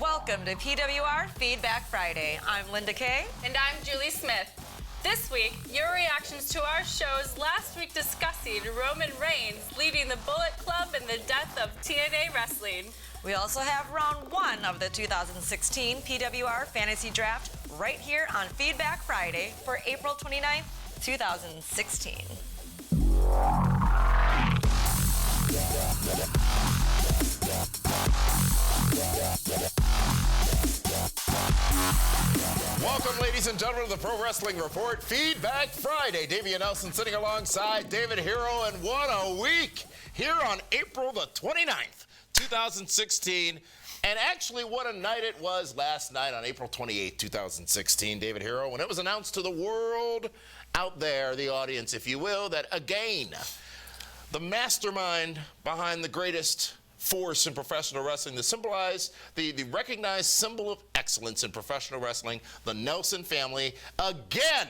Welcome to PWR Feedback Friday. I'm Linda Kay. And I'm Julie Smith. This week, your reactions to our shows last week discussing Roman Reigns leading the Bullet Club and the death of TNA wrestling. We also have round 1 of the 2016 PWR Fantasy Draft right here on Feedback Friday for April 29th, 2016. Welcome, ladies and gentlemen, to the Pro Wrestling Report Feedback Friday. Davey and Nelson sitting alongside David Hero, and what a week here on April the 29th, 2016. And actually, what a night it was last night on April 28th, 2016, David Hero, when it was announced to the world out there, the audience, if you will, that again, the mastermind behind the greatest force in professional wrestling, the recognized symbol of excellence in professional wrestling, the Nelson family, again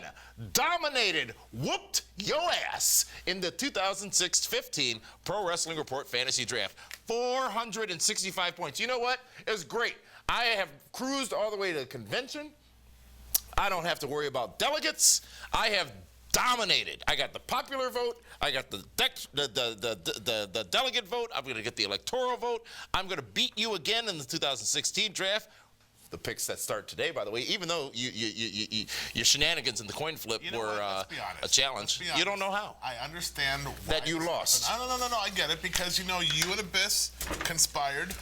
dominated, whooped your ass in the 2006-15 Pro Wrestling Report Fantasy Draft. 465 points. You know what? It was great. I have cruised all the way to the convention. I don't have to worry about delegates. I have dominated. I got the popular vote. I got the delegate vote. I'm going to get the electoral vote. I'm going to beat you again in the 2016 draft. The picks that start today, by the way, even though your shenanigans in the coin flip were a challenge, you don't know how. I understand why that you lost. No, I get it, because, you know, you and Abyss conspired.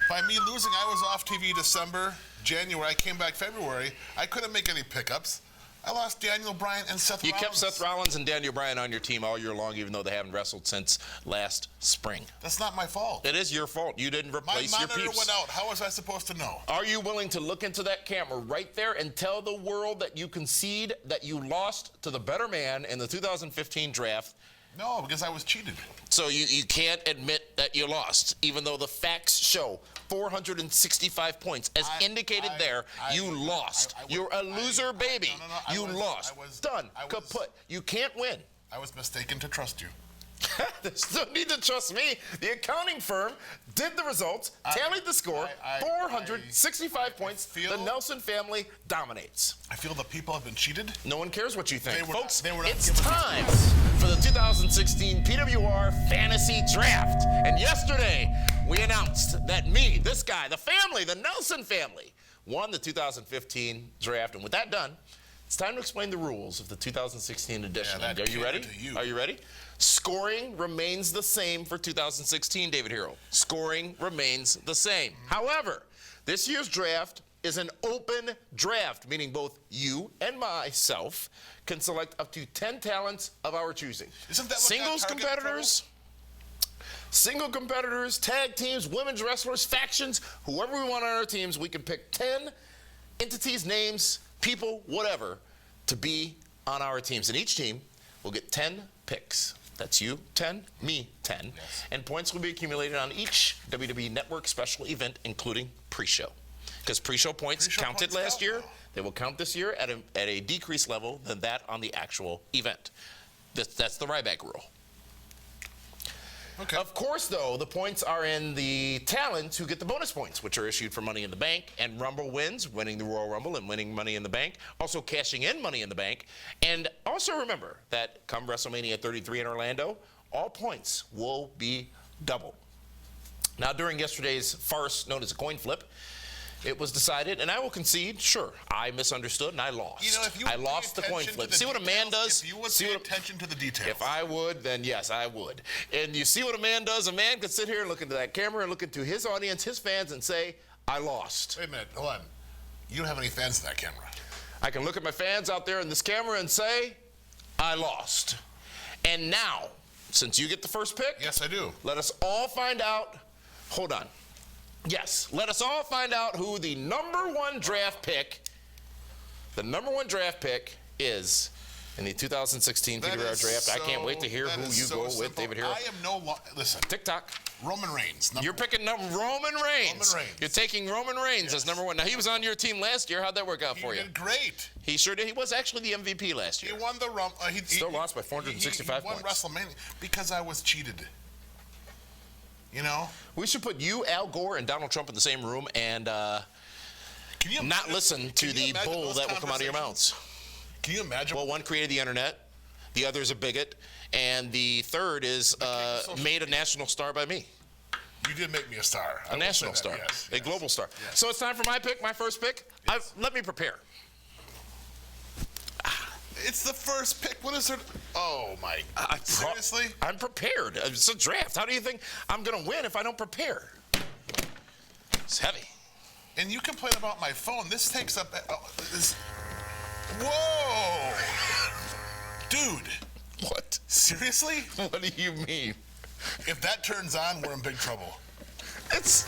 By me losing, I was off TV December, January. I came back February. I couldn't make any pickups. I lost Daniel Bryan and Seth Rollins. You kept Seth Rollins and Daniel Bryan on your team all year long, even though they haven't wrestled since last spring. That's not my fault. It is your fault. You didn't replace your peeps. My monitor went out. How was I supposed to know? Are you willing to look into that camera right there and tell the world that you concede that you lost to the better man in the 2015 draft? No, because I was cheated. So you can't admit that you lost, even though the facts show 465 points. As indicated there, you lost. You're a loser, baby. You lost. Done. Kaput. You can't win. I was mistaken to trust you. There's no need to trust me. The accounting firm did the results, tallied the score, 465 points. The Nelson family dominates. I feel the people have been cheated. No one cares what you think. Folks, they were it's time for the 2016 PWR Fantasy Draft. And yesterday, we announced that me, this guy, the family, the Nelson family, won the 2015 draft. And with that done, it's time to explain the rules of the 2016 edition. Yeah, Are you ready? Are you ready? Scoring remains the same for 2016, David Hero. Scoring remains the same. However, this year's draft is an open draft, meaning both you and myself can select up to 10 talents of our choosing. Isn't that what Singles competitors, single competitors, tag teams, women's wrestlers, factions, whoever we want on our teams, we can pick 10 entities, names, people, whatever, to be on our teams. And each team will get 10 picks. That's you 10, me 10. Yes. And points will be accumulated on each WWE Network special event, including pre-show. Because pre-show points counted last year. They will count this year at a decreased level than that on the actual event. That's the Ryback rule. Okay. Of course, though, the points are in the talents who get the bonus points, which are issued for Money in the Bank and Rumble wins, winning the Royal Rumble and winning Money in the Bank, also cashing in Money in the Bank. And also remember that come WrestleMania 33 in Orlando, all points will be doubled. Now, during yesterday's farce known as a coin flip, it was decided, and I will concede, sure, I misunderstood and I lost. You know, if you I lost the coin flip. See what a man does? If you would pay attention to the details. If I would, then yes, I would. And you see what a man does? A man could sit here and look into that camera and look into his audience, his fans, and say, I lost. Wait a minute, hold on. You don't have any fans in that camera. I can look at my fans out there in this camera and say, I lost. And now, since you get the first pick. Yes, I do. Let us all find out. Hold on. Yes, let us all find out who the number one draft pick is in the 2016 PWR draft. I can't wait to hear who you go with, David Hero. I am listen. TikTok. Roman Reigns. You're picking Roman Reigns. Roman Reigns. You're taking Roman Reigns as number one. Now, he was on your team last year. How'd that work out for you? He did great. He sure did. He was actually the MVP last year. He won the Rumble. He still lost by 465 points. He won WrestleMania because I was cheated. You know? We should put you, Al Gore, and Donald Trump in the same room and not listen to the bull that will come out of your mouths. Can you imagine? Well, one created the internet, the other is a bigot, and the third is made a national star by me. You did make me a star. A national star. Yes, a global star. Yes. So it's time for my pick, my first pick. Yes. Let me prepare. It's the first pick. What is it? Oh, my. Seriously? I'm prepared. It's a draft. How do you think I'm going to win if I don't prepare? It's heavy. And you complain about my phone. This takes up... Whoa! Dude. What? Seriously? What do you mean? If that turns on, we're in big trouble. It's...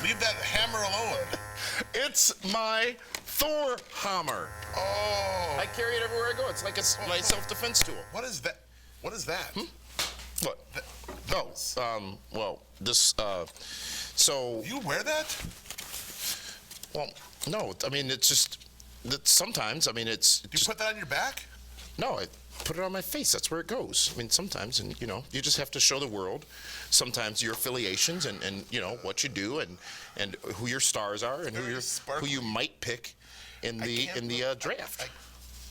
Leave that hammer alone. It's my Thor hammer. Oh. I carry it everywhere I go. It's like my self-defense tool. What is that? What is that? What? Well, this, so... You wear that? Well, no, I mean, it's just, that sometimes, I mean, it's... You put that on your back? No, I put it on my face. That's where it goes. I mean, sometimes, and, you know, you just have to show the world sometimes your affiliations and you know, what you do and who your stars are and who you might pick in the draft.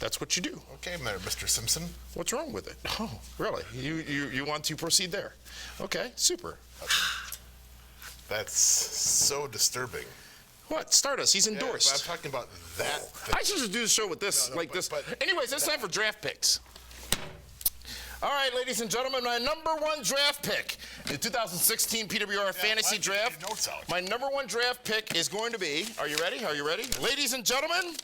That's what you do. Okay, Mr. Simpson. What's wrong with it? Oh, really? You want to proceed there? Okay, super. That's so disturbing. What? Stardust. He's endorsed. Yeah, but I'm talking about that thing. I should just do the show with this, this. Anyways, it's time for draft picks. All right, ladies and gentlemen, my number one draft pick in the 2016 PWR Fantasy Draft. My number one draft pick is going to be, are you ready? Are you ready? Ladies and gentlemen,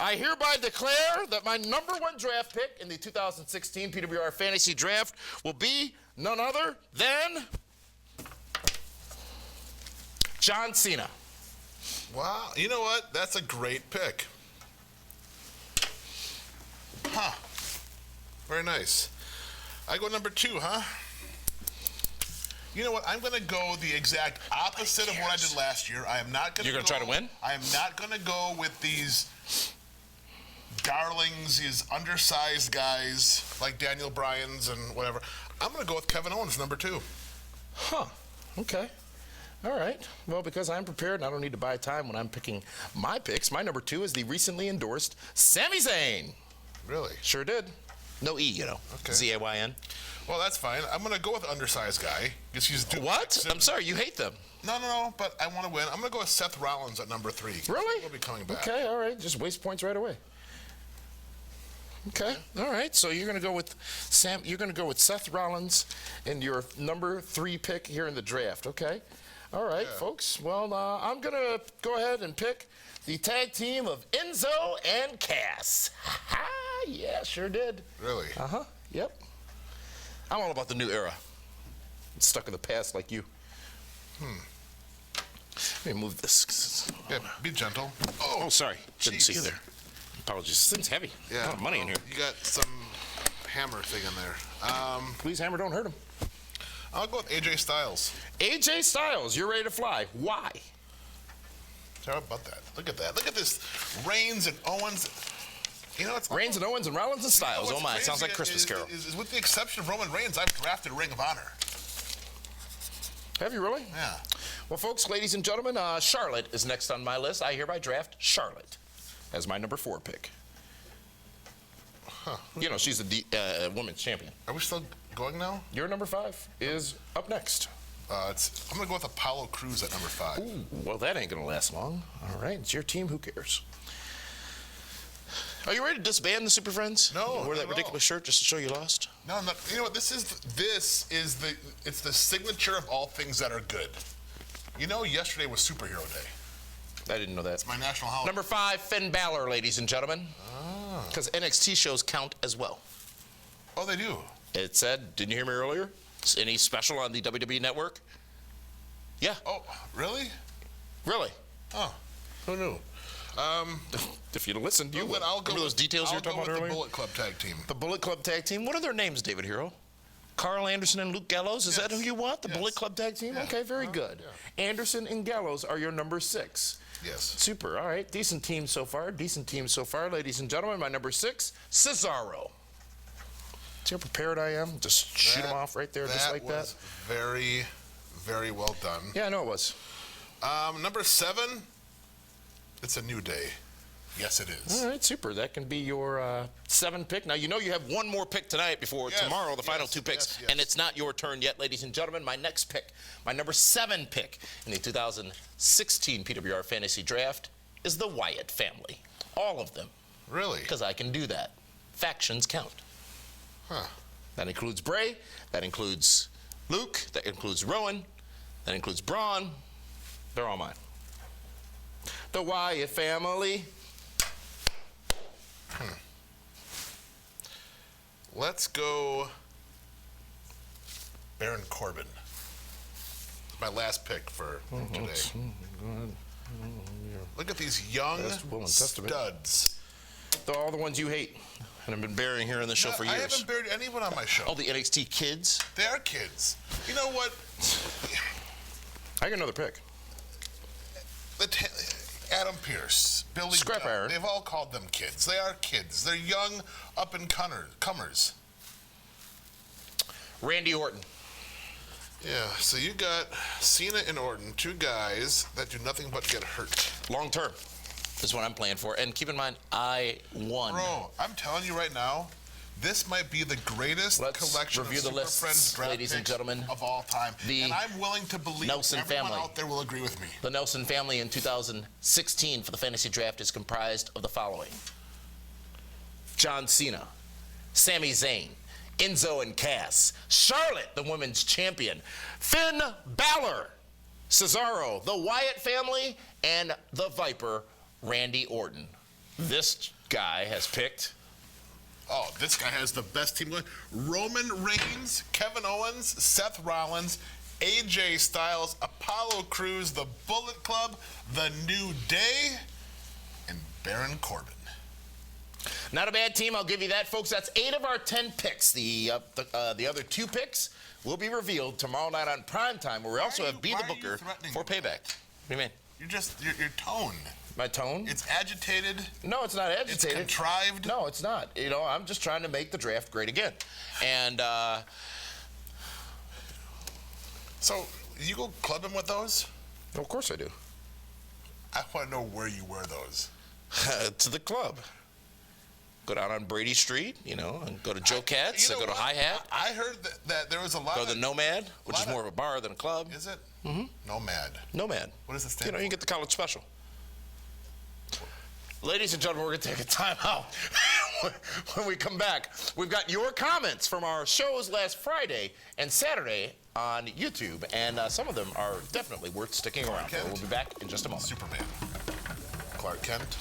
I hereby declare that my number one draft pick in the 2016 PWR Fantasy Draft will be none other than John Cena. Wow. You know what? That's a great pick. Huh. Very nice. I go number 2, huh? You know what? I'm going to go the exact opposite of what I did last year. I am not going to. You're going to try to win? I am not going to go with these darlings, these undersized guys like Daniel Bryan's and whatever. I'm going to go with Kevin Owens, number 2. Huh. Okay. All right. Well, because I'm prepared and I don't need to buy time when I'm picking my picks, my number 2 is the recently endorsed Sami Zayn. Really? Sure did. No E, you know. Okay. Z-A-Y-N. Well, that's fine. I'm going to go with undersized guy. What? I'm sorry, you hate them. No, but I want to win. I'm going to go with Seth Rollins at number 3. Really? He'll be coming back. Okay, all right. Just waste points right away. Okay, all right. So you're going to go with You're going to go with Seth Rollins in your number 3 pick here in the draft. Okay. All right, folks. Well, I'm going to go ahead and pick the tag team of Enzo and Cass. Ha! Yeah, sure did. Really? Uh-huh. Yep. I'm all about the new era. I'm stuck in the past like you. Let me move this. Yeah, be gentle. Oh, sorry. Didn't see you there. Apologies. This thing's heavy. Yeah. A lot of money in here. You got some hammer thing in there. Please, hammer, don't hurt him. I'll go with AJ Styles. AJ Styles, you're ready to fly. Why? How about that? Look at that. Look at this. Reigns and Owens. You know, it's Reigns and Owens and Rollins and Styles. Oh my, it sounds like Christmas Carol. Is with the exception of Roman Reigns, I've drafted Ring of Honor. Have you really? Yeah. Well, folks, ladies and gentlemen, Charlotte is next on my list. I hereby draft Charlotte as my number 4 pick. Huh. You know, she's the women's champion. Are we still going now? Your number 5 is up next. I'm going to go with Apollo Crews at number 5. Ooh, well, that ain't going to last long. All right, it's your team. Who cares? Are you ready to disband the Super Friends? No. Wear that ridiculous shirt just to show you lost? No, I'm not. You know what? It's the signature of all things that are good. You know, yesterday was Superhero Day. I didn't know that. It's my national holiday. Number 5, Finn Balor, ladies and gentlemen. Because NXT shows count as well. Oh, they do? It said, didn't you hear me earlier? Any special on the WWE Network? Yeah. Oh, really? Really? Oh, who knew? If you'd have listened, you would. I'll go Remember those details you were talking about earlier? the Bullet Club tag team. The Bullet Club tag team. What are their names, David Hero? Carl Anderson and Luke Gallows. Is that who you want? The Bullet Club tag team? Yeah. Okay, very good. Yeah. Anderson and Gallows are your number 6. Yes. Super. All right. Decent team so far. Decent team so far, ladies and gentlemen. My number 6, Cesaro. See how prepared I am? Just shoot them off right there, just like that. That was very, very well done. Yeah, I know it was. Number 7, it's a new day. Yes, it is. All right, super. That can be your 7 pick. Now, you know you have one more pick tonight before tomorrow, the final 2 picks. And it's not your turn yet, ladies and gentlemen. My next pick, my number 7 pick in the 2016 PWR Fantasy Draft is the Wyatt family. All of them. Really? Because I can do that. Factions count. Huh. That includes Bray. That includes Luke. That includes Rowan. That includes Braun. They're all mine. The Wyatt family. Let's go Baron Corbin. My last pick for today. Look at these young studs. They're all the ones you hate and have been burying here on the show for years. I haven't buried anyone on my show. Oh, the NXT kids? They are kids. You know what? I got another pick. Adam Pearce, Billy Scrap Dunn, Iron. they've all called them kids. They are kids. They're young up-and-comers. Randy Orton. Yeah, so you got Cena and Orton, 2 guys that do nothing but get hurt. Long term is what I'm playing for. And keep in mind, I won. Bro, I'm telling you right now, this might be the greatest collection review of the Super lists, Friends draft ladies and picks gentlemen. of all time. And I'm willing to believe Nelson everyone family. out there will agree with me. The Nelson family in 2016 for the fantasy draft is comprised of the following: John Cena, Sami Zayn, Enzo and Cass, Charlotte, the women's champion, Finn Balor, Cesaro, the Wyatt family, and the Viper, Randy Orton. This guy has picked... Oh, this guy has the best team going. Roman Reigns, Kevin Owens, Seth Rollins, AJ Styles, Apollo Crews, the Bullet Club, the New Day, and Baron Corbin. Not a bad team, I'll give you that, folks. That's 8 of our 10 picks. The other 2 picks will be revealed tomorrow night on primetime, where we also have Be the Booker for Payback. What do you mean? Your tone. My tone? It's agitated. No, it's not agitated. It's contrived. No, it's not. You know, I'm just trying to make the draft great again. And, So, you go clubbing with those? of course I do. I want to know where you wear those. To the club. Go down on Brady Street, you know, and go to Joe Katz, go to Hi Hat. I heard that there was a lot Go to the Nomad, which is more of a bar than a club. Is it? Mm-hmm. Nomad. Nomad. What does it stand for? You know, you get the college special. Ladies and gentlemen, we're going to take a time out. When we come back, we've got your comments from our shows last Friday and Saturday on YouTube, and some of them are definitely worth sticking around for. We'll be back in just a moment. Superman. Clark Kent.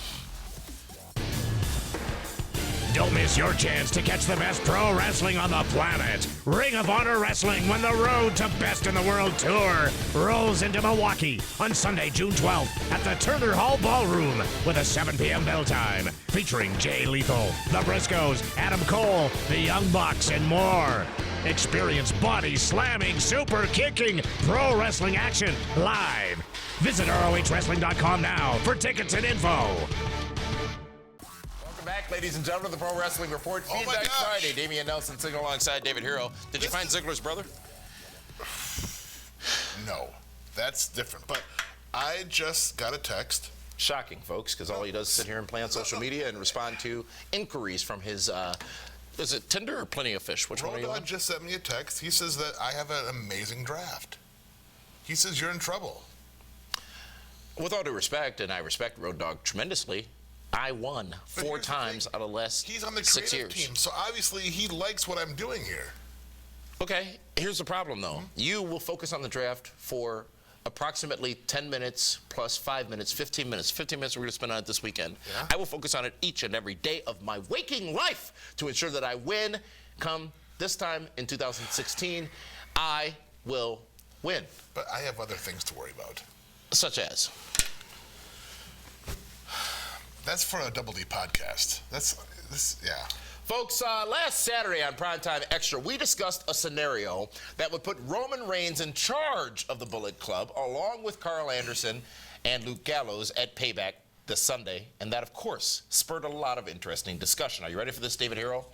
Don't miss your chance to catch the best pro wrestling on the planet. Ring of Honor Wrestling, when the Road to Best in the World Tour rolls into Milwaukee on Sunday, June 12th at the Turner Hall Ballroom with a 7 p.m. bell time. Featuring Jay Lethal, The Briscoes, Adam Cole, The Young Bucks, and more. Experience body slamming, super kicking, pro wrestling action live. Visit ROHWrestling.com now for tickets and info. Back, ladies and gentlemen, the Pro Wrestling Report. Feedback Friday. Damian Nelson sitting alongside David Hero. Did you find Ziggler's brother? No, that's different. But I just got a text. Shocking, folks, because all he does is sit here and play on social media and respond to inquiries from his, is it Tinder or Plenty of Fish? Which one are you on? Just sent me a text. He says that I have an amazing draft. He says you're in trouble. With all due respect, and I respect Road Dogg tremendously, I won 4 times out of the last 6 years. He's on the creative team, so obviously he likes what I'm doing here. Okay, here's the problem, though. You will focus on the draft for approximately 10 minutes plus 5 minutes, 15 minutes. 15 minutes we're going to spend on it this weekend. Yeah. I will focus on it each and every day of my waking life to ensure that I win. Come this time in 2016, I will win. But I have other things to worry about. Such as? That's for a Double D podcast. Yeah. Folks, last Saturday on Primetime Extra, we discussed a scenario that would put Roman Reigns in charge of the Bullet Club, along with Carl Anderson and Luke Gallows at Payback this Sunday, and that, of course, spurred a lot of interesting discussion. Are you ready for this, David Hero?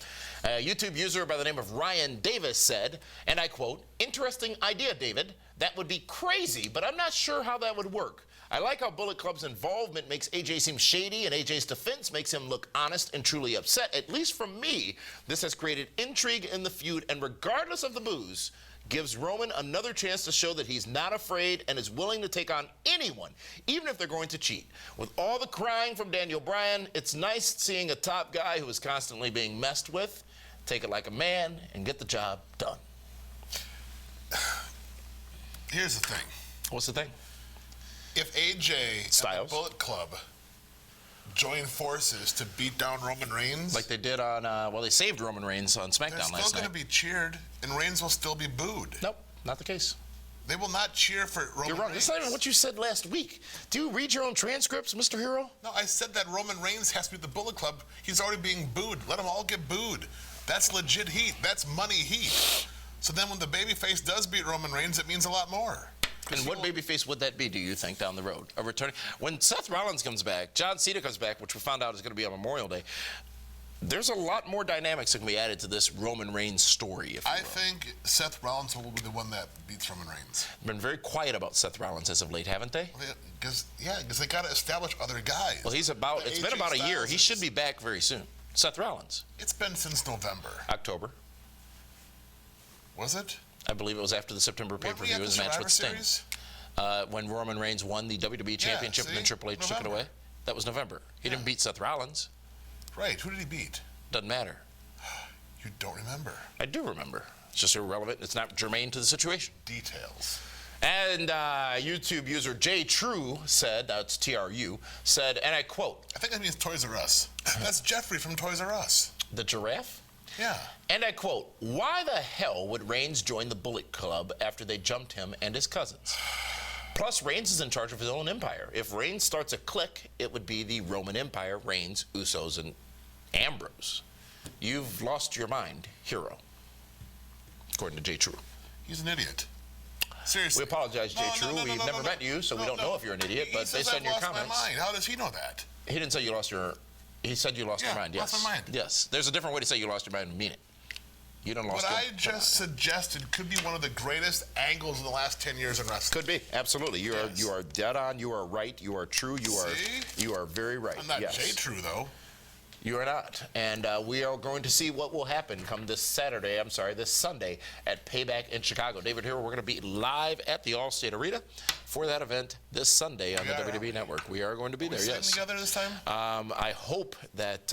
A YouTube user by the name of Ryan Davis said, and I quote, "Interesting idea, David. That would be crazy, but I'm not sure how that would work. I like how Bullet Club's involvement makes AJ seem shady, and AJ's defense makes him look honest and truly upset. At least for me, this has created intrigue in the feud, and regardless of the booze, gives Roman another chance to show that he's not afraid and is willing to take on anyone, even if they're going to cheat. With all the crying from Daniel Bryan, it's nice seeing a top guy who is constantly being messed with take it like a man and get the job done." Here's the thing. What's the thing? If AJ Styles. and the Bullet Club join forces to beat down Roman Reigns, Like they did on, well, they saved Roman Reigns on they're SmackDown still last going to night. be cheered, and Reigns will still be booed. Nope, not the case. They will not cheer for Roman You're wrong. Reigns. That's not even what you said last week. Do you read your own transcripts, Mr. Hero? No, I said that Roman Reigns has to be the Bullet Club. He's already being booed. Let them all get booed. That's legit heat. That's money heat. So then when the babyface does beat Roman Reigns, it means a lot more. And what babyface would that be, do you think, down the road? A returning? When Seth Rollins comes back, John Cena comes back, which we found out is going to be on Memorial Day, there's a lot more dynamics that can be added to this Roman Reigns story, if you I will. think Seth Rollins will be the one that beats Roman Reigns. Been very quiet about Seth Rollins as of late, haven't they? Because they got to establish other guys. Well, it's been about a year. He should be back very soon. Seth Rollins. It's been since November. October. Was it? I believe it was after the September pay-per-view. It was a match with Sting. When Roman Reigns won the WWE Championship and then Triple H took it away. That was November. He didn't beat Seth Rollins. Right. Who did he beat? Doesn't matter. You don't remember. I do remember. It's just irrelevant. It's not germane to the situation. Details. And YouTube user J True said, that's TRU, said, and I quote, I think that means Toys R Us. That's Jeffrey from Toys R Us. "The giraffe?" Yeah. And I quote, "Why the hell would Reigns join the Bullet Club after they jumped him and his cousins? Plus, Reigns is in charge of his own empire. If Reigns starts a clique, it would be the Roman Empire, Reigns, Usos, and Ambrose. You've lost your mind, Hero." According to J True. He's an idiot. Seriously. We apologize, J True. We've never met you, so we don't know if you're an idiot, but based on your comments. My mind. How does he know that? He didn't say you lost your... He said you lost your mind, yes. lost my mind. Yes. There's a different way to say you lost your mind and mean it. You done lost What your I just suggested could be one of the greatest angles in the last 10 years in wrestling. Could be, absolutely. You are dead on. You are right. You are true. You are very right. I'm not yes. J True though. You are not. And we are going to see what will happen come this Sunday at Payback in Chicago. David Hero, we're going to be live at the Allstate Arena for that event this Sunday on the WWE Network. We are going to be there, yes. Together this time? I hope that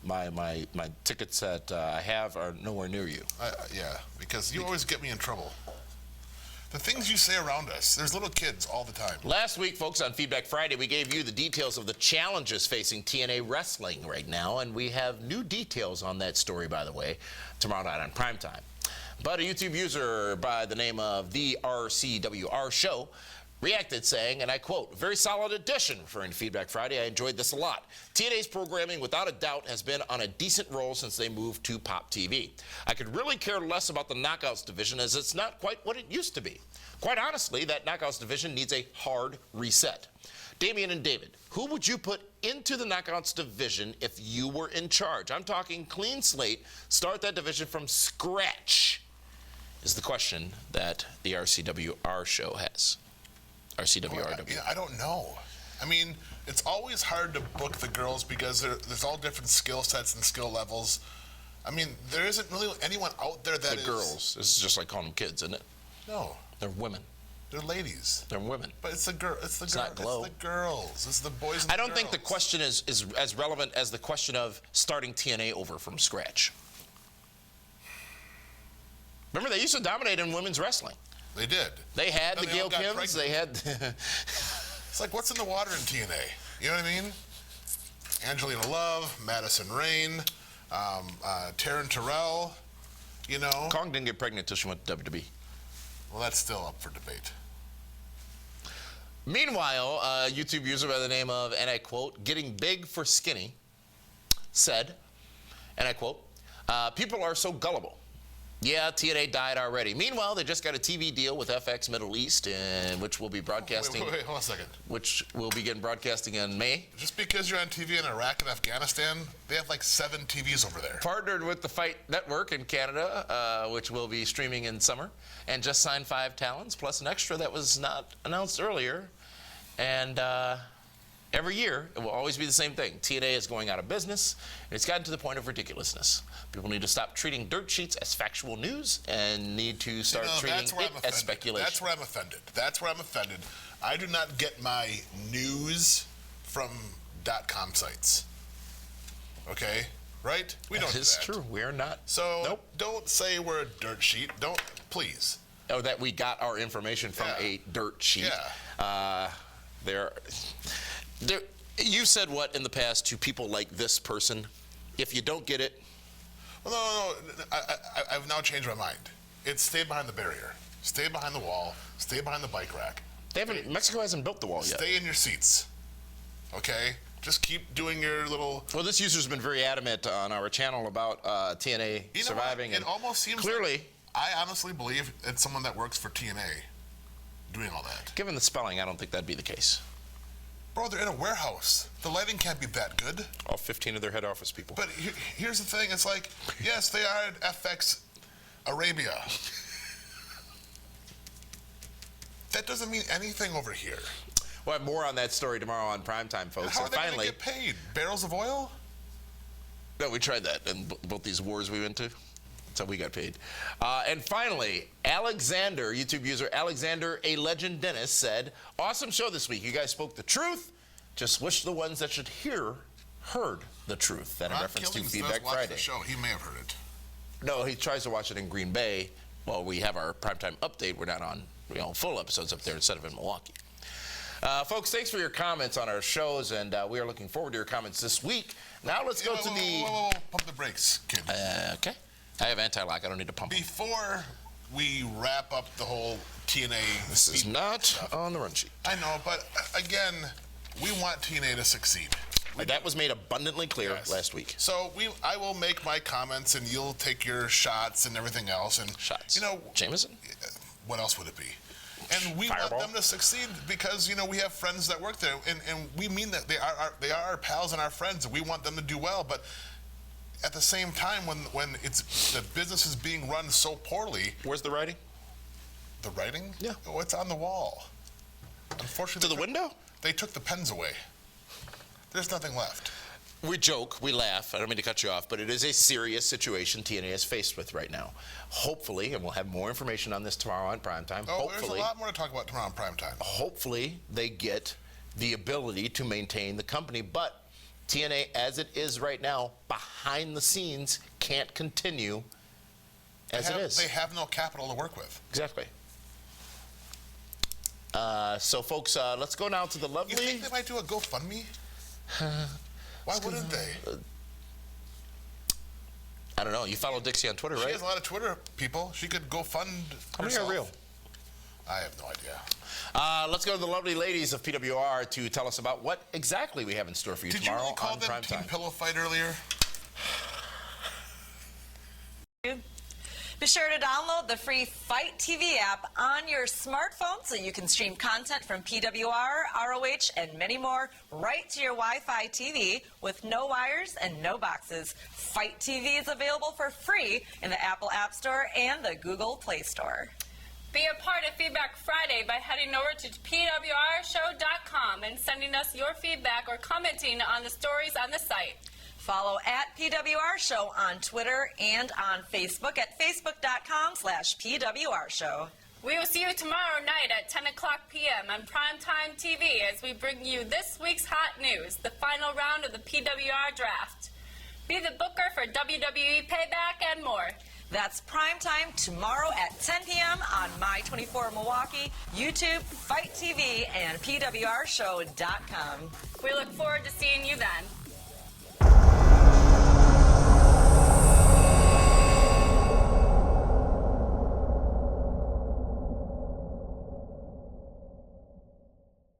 my tickets that I have are nowhere near you. Yeah, because you always get me in trouble. The things you say around us, there's little kids all the time. Last week, folks, on Feedback Friday, we gave you the details of the challenges facing TNA Wrestling right now, and we have new details on that story, by the way, tomorrow night on Primetime. But a YouTube user by the name of the RCWR Show reacted saying, and I quote, "Very solid addition," referring to Feedback Friday. "I enjoyed this a lot. TNA's programming, without a doubt, has been on a decent roll since they moved to Pop TV. I could really care less about the Knockouts division as it's not quite what it used to be. Quite honestly, that Knockouts division needs a hard reset. Damian and David, who would you put into the Knockouts division if you were in charge? I'm talking clean slate, start that division from scratch," is the question that the RCWR Show has. RCWRW. I don't know. I mean, it's always hard to book the girls because there's all different skill sets and skill levels. I mean, there isn't really anyone out there that The girls. This is just like calling them kids, isn't it? No. They're women. They're ladies. They're women. But it's the girl. It's the girls. not Glow. It's the girls. It's the boys and I don't the think the girls. question is as relevant as the question of starting TNA over from scratch. Remember, they used to dominate in women's wrestling. They did. They had And the they all Gail got Kims. pregnant. They had... It's like, what's in the water in TNA? You know what I mean? Angelina Love, Madison Rayne, Taryn Terrell, you know. Kong didn't get pregnant until she went to WWE. Well, that's still up for debate. Meanwhile, a YouTube user by the name of, and I quote, "Getting big for skinny," said, and I quote, "People are so gullible. Yeah, TNA died already. Meanwhile, they just got a TV deal with FX Middle East, which will be broadcasting. Wait, hold on a second. Which will begin broadcasting in May. Just because you're on TV in Iraq and Afghanistan, they have like 7 TVs over there. Partnered with the Fight Network in Canada, which will be streaming in summer, and just signed 5 talents, plus an extra that was not announced earlier. And every year, it will always be the same thing. TNA is going out of business, and it's gotten to the point of ridiculousness. People need to stop treating dirt sheets as factual news and need to start treating it as speculation. That's where I'm offended. That's where I'm offended. I do not get my news from .com sites. Okay? Right? We don't do that. That is true. We are not. So don't say we're a dirt sheet. Don't, please. Oh, that we got our information from a dirt sheet. Yeah. You said what in the past to people like this person? If you don't get it. Well, no. I've now changed my mind. It's stay behind the barrier. Stay behind the wall. Stay behind the bike rack. Mexico hasn't built the wall yet. Stay in your seats. Okay? Just keep doing your little... Well, this user's been very adamant on our channel about TNA surviving. It almost seems clearly... Like, I honestly believe it's someone that works for TNA doing all that. Given the spelling, I don't think that'd be the case. Bro, they're in a warehouse. The lighting can't be that good. All 15 of their head office people. But here's the thing. It's like, yes, they are at FX Arabia. That doesn't mean anything over here. We'll have more on that story tomorrow on Primetime, folks. How are they going to get paid? Barrels of oil? No, we tried that in both these wars we went to. That's how we got paid. And finally, Alexander, YouTube user Alexander, a legend Dennis, said, awesome show this week. You guys spoke the truth. Just wish the ones that should hear heard the truth. That in reference to Feedback Friday. The show. He may have heard it. No, he tries to watch it in Green Bay. Well, we have our Primetime update. We're not on full episodes up there instead of in Milwaukee. Folks, thanks for your comments on our shows, and we are looking forward to your comments this week. Now let's go to the... Whoa, pump the brakes, kid. Okay. I have anti-lock. I don't need to pump them. Before we wrap up the whole TNA... This is not on the run sheet. I know, but again, we want TNA to succeed. That was made abundantly clear last week. So I will make my comments, and you'll take your shots and everything else. And shots. Jameson? What else would it be? And we Fireball. want them to succeed because, we have friends that work there. And we mean that they are our pals and our friends, and we want them to do well. But at the same time, when the business is being run so poorly... Where's the writing? The writing? Yeah. Oh, it's on the wall. Unfortunately... To the window? They took the pens away. There's nothing left. We joke, we laugh, I don't mean to cut you off, but it is a serious situation TNA is faced with right now. Hopefully, and we'll have more information on this tomorrow on Primetime. Oh, there's a lot more to talk about tomorrow on Primetime. Hopefully, they get the ability to maintain the company, but TNA, as it is right now, behind the scenes, can't continue as it is. They have no capital to work with. Exactly. So, folks, let's go now to the lovely... You think they might do a GoFundMe? Why wouldn't they? I don't know. You follow Dixie on Twitter, right? She has a lot of Twitter people. She could go fund How many herself. are real? I have no idea. Let's go to the lovely ladies of PWR to tell us about what exactly we have in store for you tomorrow Did you really call on them Primetime. Team Pillow Fight earlier? Be sure to download the free Fight TV app on your smartphone so you can stream content from PWR, ROH, and many more right to your Wi-Fi TV with no wires and no boxes. Fight TV is available for free in the Apple App Store and the Google Play Store. Be a part of Feedback Friday by heading over to PWRshow.com and sending us your feedback or commenting on the stories on the site. Follow at PWR Show on Twitter and on Facebook at facebook.com/PWR Show. We will see you tomorrow night at 10 o'clock p.m. on Primetime TV as we bring you this week's hot news, the final round of the PWR draft. Be the booker for WWE Payback and more. That's Primetime tomorrow at 10 p.m. on My24 Milwaukee, YouTube, Fight TV, and PWRshow.com. We look forward to seeing you then.